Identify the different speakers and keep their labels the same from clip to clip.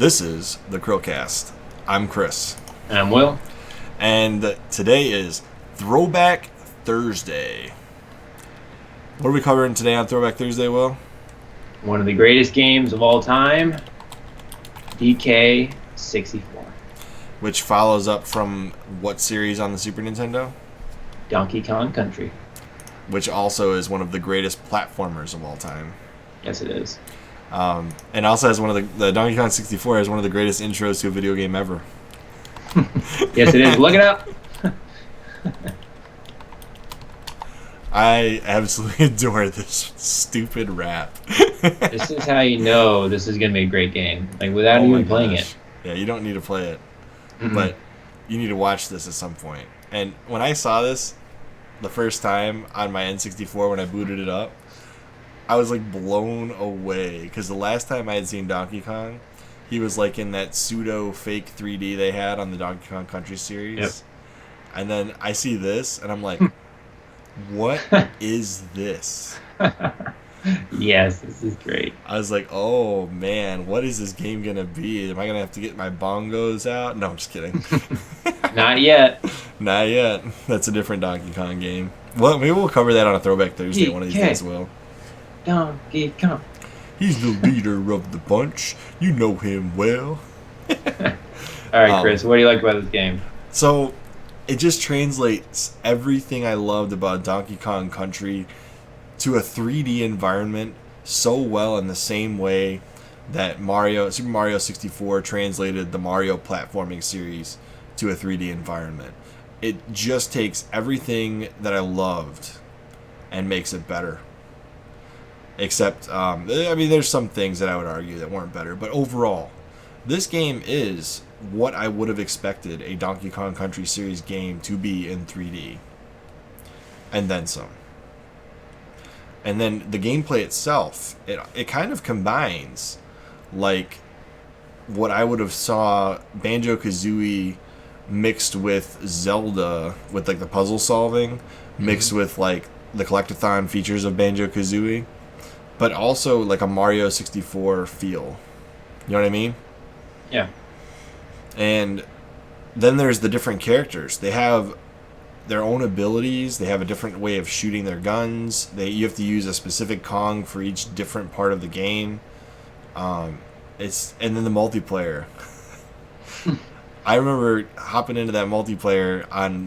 Speaker 1: This is the CHRILLCAST. I'm Chris.
Speaker 2: And I'm Will.
Speaker 1: And today is Throwback Thursday. What are we covering today on Throwback Thursday, Will?
Speaker 2: One of the greatest games of all time, DK64.
Speaker 1: Which follows up from what series on the Super Nintendo?
Speaker 2: Donkey Kong Country.
Speaker 1: Which also is one of the greatest platformers of all time.
Speaker 2: Yes, it is.
Speaker 1: And also has one of the Donkey Kong 64 has one of the greatest intros to a video game ever.
Speaker 2: Yes, it is. Look it up.
Speaker 1: I absolutely adore this stupid rap.
Speaker 2: This is how you know this is going to be a great game. Like, without even playing it.
Speaker 1: Yeah, you don't need to play it. But you need to watch this at some point. And when I saw this the first time on my N64 when I booted it up, I was like blown away. Because the last time I had seen Donkey Kong, he was like in that pseudo fake 3D they had on the Donkey Kong Country series.
Speaker 2: Yep.
Speaker 1: And then I see this and I'm like, what is this?
Speaker 2: Yes, this is great.
Speaker 1: I was like, oh man, what is this game going to be? Am I going to have to get my bongos out? No, I'm just kidding.
Speaker 2: Not yet.
Speaker 1: Not yet. That's a different Donkey Kong game. Well, maybe we'll cover that on a Throwback Thursday one of these days, Will.
Speaker 2: Donkey Kong.
Speaker 1: He's the leader of the bunch. You know him well.
Speaker 2: All right, Chris, what do you like about this game?
Speaker 1: So, it just translates everything I loved about Donkey Kong Country to a 3D environment so well in the same way that Super Mario 64 translated the Mario platforming series to a 3D environment. It just takes everything that I loved and makes it better. Except, I mean, there's some things that I would argue that weren't better, but overall, this game is what I would have expected a Donkey Kong Country series game to be in 3D. And then some. And then the gameplay itself, it kind of combines like what I would have saw Banjo-Kazooie mixed with Zelda, with like the puzzle solving, mixed with like the collectathon features of Banjo-Kazooie, but also like a Mario 64 feel. You know what I mean?
Speaker 2: Yeah.
Speaker 1: And then there's the different characters. They have their own abilities. They have a different way of shooting their guns. You have to use a specific Kong for each different part of the game. And then the multiplayer. I remember hopping into that multiplayer on,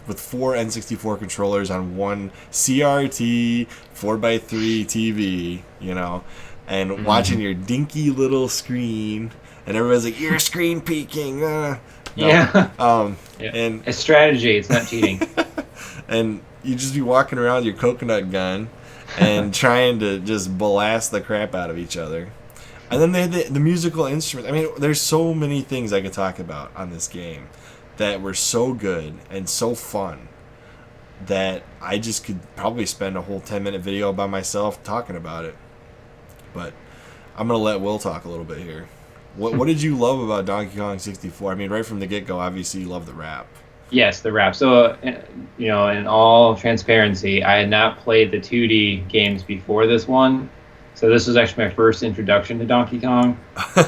Speaker 1: with 4 N64 controllers on one CRT 4x3 TV, and watching your dinky little screen, and everybody's like, "You're screen peeking." No.
Speaker 2: Yeah.
Speaker 1: Yeah. And
Speaker 2: it's strategy. It's not cheating.
Speaker 1: And you just be walking around with your coconut gun and trying to just blast the crap out of each other. And then they had the musical instruments. I mean, there's so many things I could talk about on this game that were so good and so fun that I just could probably spend a whole 10-minute video by myself talking about it. But I'm going to let Will talk a little bit here. What did you love about Donkey Kong 64? I mean, right from the get-go, obviously you love the rap.
Speaker 2: Yes, the rap. So, in all transparency, I had not played the 2D games before this one. So this was actually my first introduction to Donkey Kong.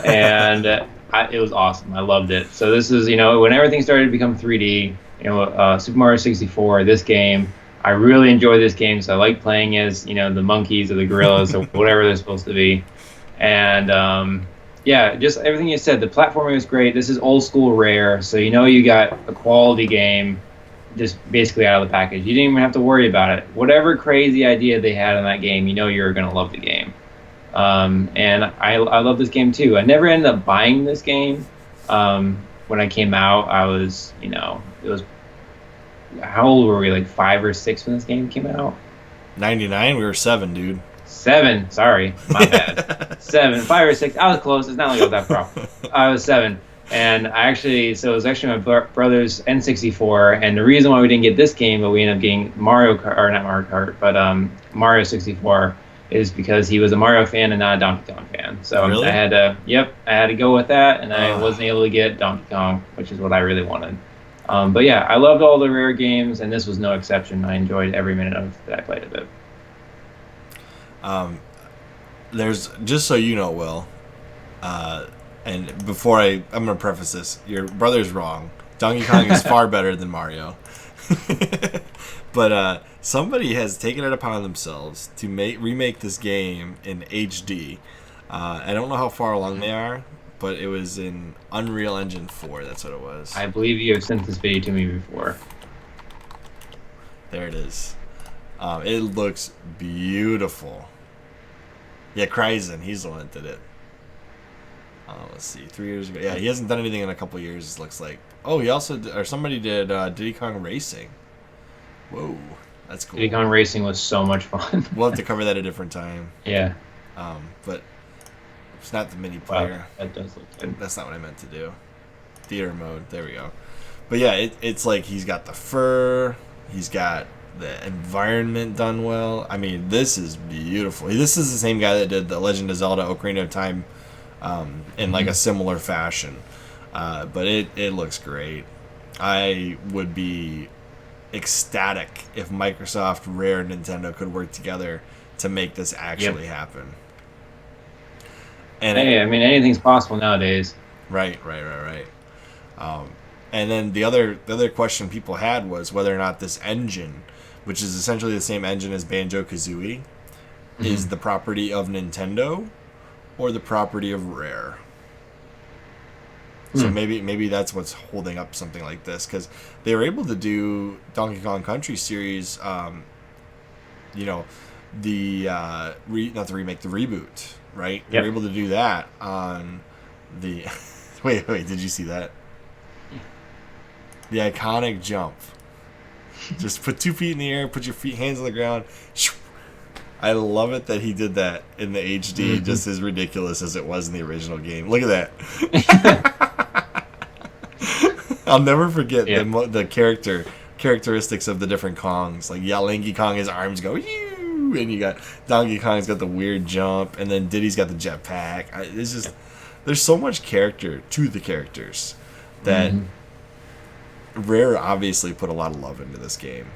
Speaker 2: And it was awesome. I loved it. So this is, when everything started to become 3D, Super Mario 64, this game, I really enjoyed this game. So I like playing as, the monkeys or the gorillas or whatever they're supposed to be. And, yeah, just everything you said. The platforming was great. This is old school Rare, so you got a quality game just basically out of the package. You didn't even have to worry about it. Whatever crazy idea they had in that game, you're going to love the game. And I love this game too. I never ended up buying this game. When I came out, I was, it was, how old were we? Like 5 or 6 when this game came out?
Speaker 1: 99? We were 7, dude.
Speaker 2: 7, sorry, my bad. 7, 5 or 6. I was close. It's not like I was that far. I was 7, and it was actually my brother's N64. And the reason why we didn't get this game, but we ended up getting Mario Kart, or not Mario Kart, but Mario 64, is because he was a Mario fan and not a Donkey Kong fan. So
Speaker 1: really?
Speaker 2: I had to go with that, and I wasn't able to get Donkey Kong, which is what I really wanted. But yeah, I loved all the Rare games, and this was no exception. I enjoyed every minute of that I played of it.
Speaker 1: There's, just so you know, Will, And before I'm going to preface this, your brother's wrong. Donkey Kong is far better than Mario. But somebody has taken it upon themselves to remake this game in HD. I don't know how far along they are, but it was in Unreal Engine 4. That's what it was.
Speaker 2: I believe you have sent this video to me before.
Speaker 1: There it is. It looks beautiful. Yeah, Kryzen, he's the one that did it. Let's see, 3 years ago. Yeah, he hasn't done anything in a couple years, it looks like. Oh, he also somebody did Diddy Kong Racing. Whoa, that's cool.
Speaker 2: Diddy Kong Racing was so much fun.
Speaker 1: We'll have to cover that a different time.
Speaker 2: Yeah.
Speaker 1: But it's not the mini player.
Speaker 2: Wow, that does look good.
Speaker 1: That's not what I meant to do. Theater mode. There we go. But yeah, it's like he's got the fur. He's got the environment done well. I mean, this is beautiful. This is the same guy that did The Legend of Zelda: Ocarina of Time in like a similar fashion. But it looks great. I would be ecstatic if Microsoft, Rare, and Nintendo could work together to make this actually happen. And
Speaker 2: hey, I mean, anything's possible nowadays.
Speaker 1: Right. And then the other question people had was whether or not this engine, which is essentially the same engine as Banjo-Kazooie, is the property of Nintendo or the property of Rare. So maybe that's what's holding up something like this, because they were able to do Donkey Kong Country series, you know, the not the remake, the reboot, right? They were able to do that on the. wait, did you see that? The iconic jump. Just put 2 feet in the air, put your hands on the ground. I love it that he did that in the HD, just as ridiculous as it was in the original game. Look at that. I'll never forget the characteristics of the different Kongs. Like Yalinky Kong, his arms go, Ew! And you got Donkey Kong's got the weird jump, and then Diddy's got the jetpack. It's just, there's so much character to the characters that Rare obviously put a lot of love into this game.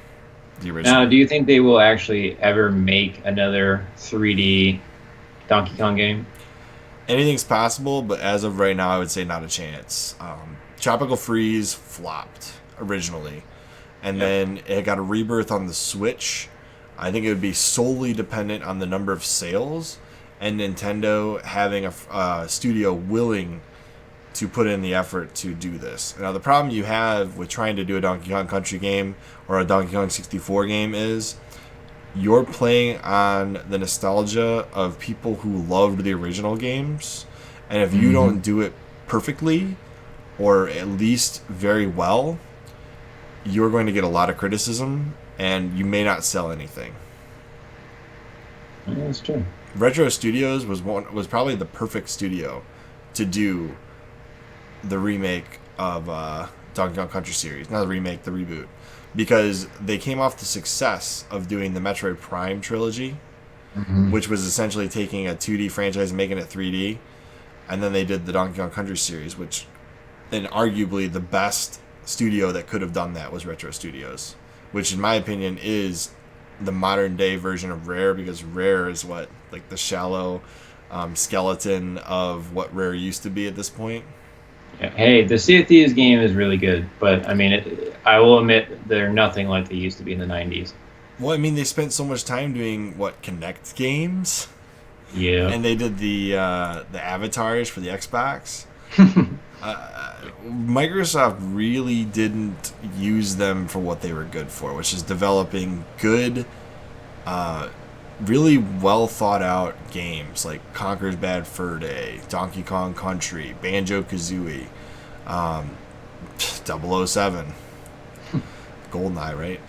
Speaker 1: The original.
Speaker 2: Now, do you think they will actually ever make another 3D Donkey Kong game?
Speaker 1: Anything's possible, but as of right now, I would say not a chance. Tropical Freeze flopped originally, and then it got a rebirth on the Switch. I think it would be solely dependent on the number of sales and Nintendo having a studio willing to put in the effort to do this. Now, the problem you have with trying to do a Donkey Kong Country game or a Donkey Kong 64 game is you're playing on the nostalgia of people who loved the original games, and if you don't do it perfectly or at least very well, you're going to get a lot of criticism and you may not sell anything.
Speaker 2: Yeah, that's true.
Speaker 1: Retro Studios was probably the perfect studio to do the remake of Donkey Kong Country series. Not the remake, the reboot. Because they came off the success of doing the Metroid Prime trilogy, which was essentially taking a 2D franchise and making it 3D. And then they did the Donkey Kong Country series, which, and arguably the best studio that could have done that was Retro Studios, which in my opinion is the modern day version of Rare, because Rare is what, like the shallow skeleton of what Rare used to be at this point.
Speaker 2: Yeah. Hey, the Sea of Thieves game is really good, but I mean, I will admit they're nothing like they used to be in the 90s.
Speaker 1: Well, I mean, they spent so much time doing Kinect games.
Speaker 2: Yeah.
Speaker 1: And they did the avatars for the Xbox. Microsoft really didn't use them for what they were good for, which is developing good, really well thought out games like Conker's Bad Fur Day, Donkey Kong Country, Banjo-Kazooie, 007, GoldenEye,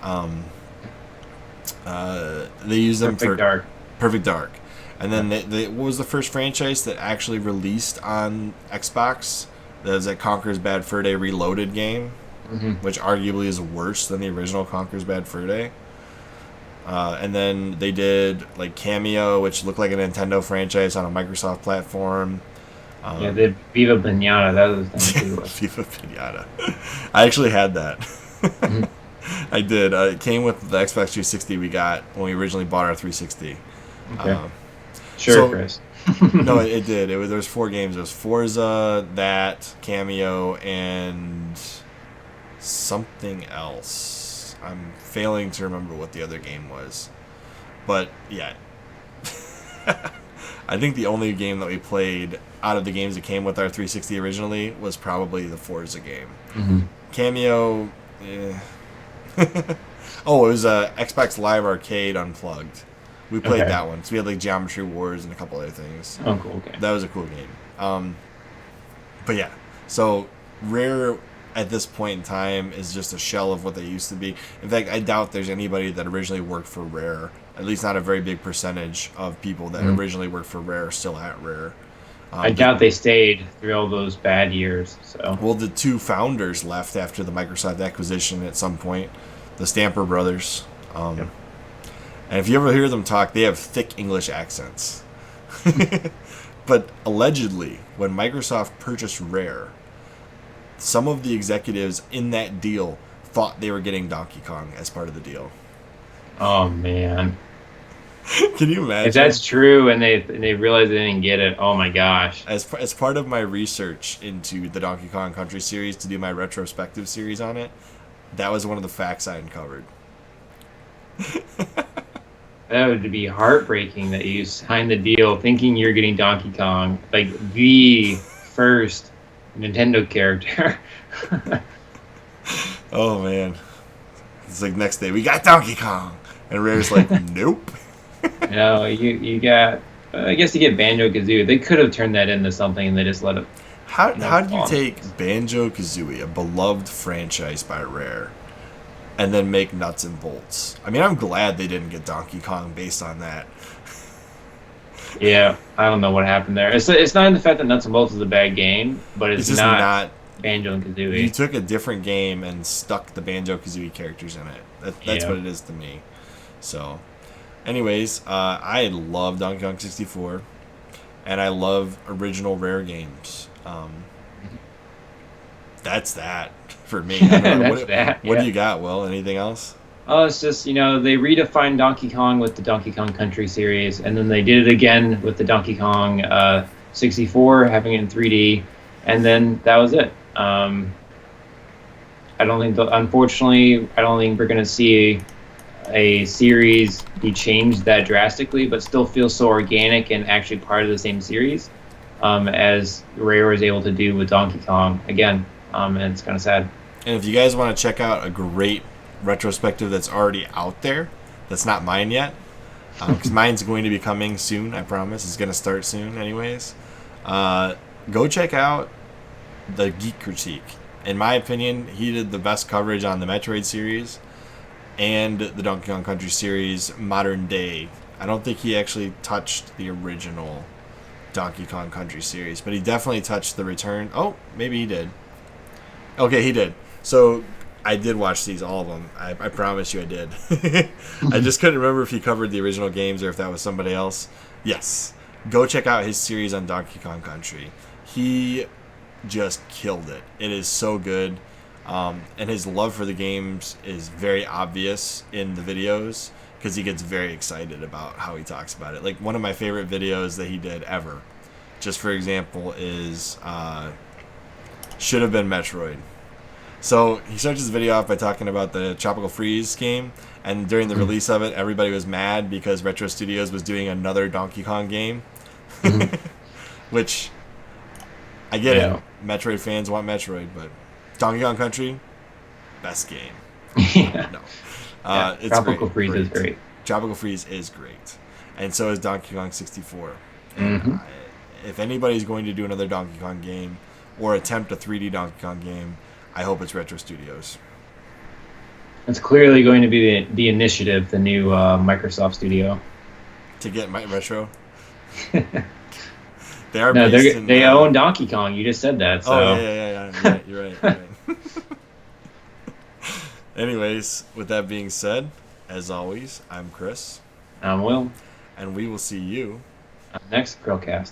Speaker 1: right? They use them for Perfect Dark. And then what was the first franchise that actually released on Xbox? That was that Conker's Bad Fur Day Reloaded game, which arguably is worse than the original Conker's Bad Fur Day. And then they did like Cameo, which looked like a Nintendo franchise on a Microsoft platform.
Speaker 2: Yeah, they did Viva Pinata. That was
Speaker 1: Viva Pinata. I actually had that. I did. It came with the Xbox 360 we got when we originally bought our 360.
Speaker 2: Okay. Sure, Chris.
Speaker 1: No, it did. There was 4 games. There was Forza, that, Cameo, and something else. I'm failing to remember what the other game was. But, yeah. I think the only game that we played out of the games that came with our 360 originally was probably the Forza game.
Speaker 2: Mm-hmm.
Speaker 1: Cameo, oh, it was Xbox Live Arcade Unplugged. We played that one. So we had like Geometry Wars and a couple other things.
Speaker 2: Oh, cool. Okay.
Speaker 1: That was a cool game. But yeah, so Rare at this point in time is just a shell of what they used to be. In fact, I doubt there's anybody that originally worked for Rare. At least not a very big percentage of people that originally worked for Rare are still at Rare.
Speaker 2: I doubt they stayed through all those bad years. So
Speaker 1: well, the 2 founders left after the Microsoft acquisition at some point, the Stamper brothers. And if you ever hear them talk, they have thick English accents. But allegedly, when Microsoft purchased Rare, some of the executives in that deal thought they were getting Donkey Kong as part of the deal.
Speaker 2: Oh man.
Speaker 1: Can you imagine?
Speaker 2: If that's true and they realize they didn't get it, oh my gosh.
Speaker 1: As part of my research into the Donkey Kong Country series to do my retrospective series on it, that was one of the facts I uncovered.
Speaker 2: That would be heartbreaking that you signed the deal thinking you're getting Donkey Kong, like the first Nintendo character.
Speaker 1: Oh man. It's like next day, we got Donkey Kong. And Rare's like, nope.
Speaker 2: No, you got. I guess you get Banjo-Kazooie. They could have turned that into something, and they just let it.
Speaker 1: How do you take Banjo-Kazooie, a beloved franchise by Rare, and then make nuts and bolts? I mean, I'm glad they didn't get Donkey Kong based on that.
Speaker 2: Yeah, I don't know what happened there. It's not in the fact that Nuts and Bolts is a bad game, but it's
Speaker 1: just not
Speaker 2: Banjo and Kazooie.
Speaker 1: You took a different game and stuck the Banjo-Kazooie characters in it. That's what it is to me. So, anyways, I love Donkey Kong 64, and I love original Rare games. That's that for me. What do you got, Will? Anything else?
Speaker 2: Oh, it's just, they redefined Donkey Kong with the Donkey Kong Country series, and then they did it again with the Donkey Kong 64, having it in 3D, and then that was it. Unfortunately, I don't think we're going to see a series be changed that drastically, but still feels so organic and actually part of the same series as Rare was able to do with Donkey Kong again, and it's kind of sad.
Speaker 1: And if you guys want to check out a great retrospective that's already out there, that's not mine yet, because mine's going to be coming soon, I promise. It's going to start soon anyways. Go check out the Geek Critique. In my opinion, he did the best coverage on the Metroid series and the Donkey Kong Country series modern day. I don't think he actually touched the original Donkey Kong Country series, but he definitely touched the return. Oh, maybe he did. Okay, he did. So I did watch these, all of them. I promise you I did. I just couldn't remember if he covered the original games or if that was somebody else. Yes. Go check out his series on Donkey Kong Country. He just killed it. It is so good. And his love for the games is very obvious in the videos because he gets very excited about how he talks about it. Like, one of my favorite videos that he did ever, just for example, is Should Have Been Metroid. So he starts his video off by talking about the Tropical Freeze game, and during the release of it, everybody was mad because Retro Studios was doing another Donkey Kong game. Which, I get it. Metroid fans want Metroid, but Donkey Kong Country, best game. No. It's
Speaker 2: Tropical Freeze is great.
Speaker 1: Tropical Freeze is great. And so is Donkey Kong 64. And, if anybody's going to do another Donkey Kong game or attempt a 3D Donkey Kong game, I hope it's Retro Studios.
Speaker 2: It's clearly going to be the Initiative, the new Microsoft studio.
Speaker 1: To get my Retro? They are.
Speaker 2: No, they own Donkey Kong. You just said that. So.
Speaker 1: Oh yeah. You're right. Anyways, with that being said, as always, I'm Chris.
Speaker 2: I'm Will.
Speaker 1: And we will see you
Speaker 2: on the next CHRILLCAST.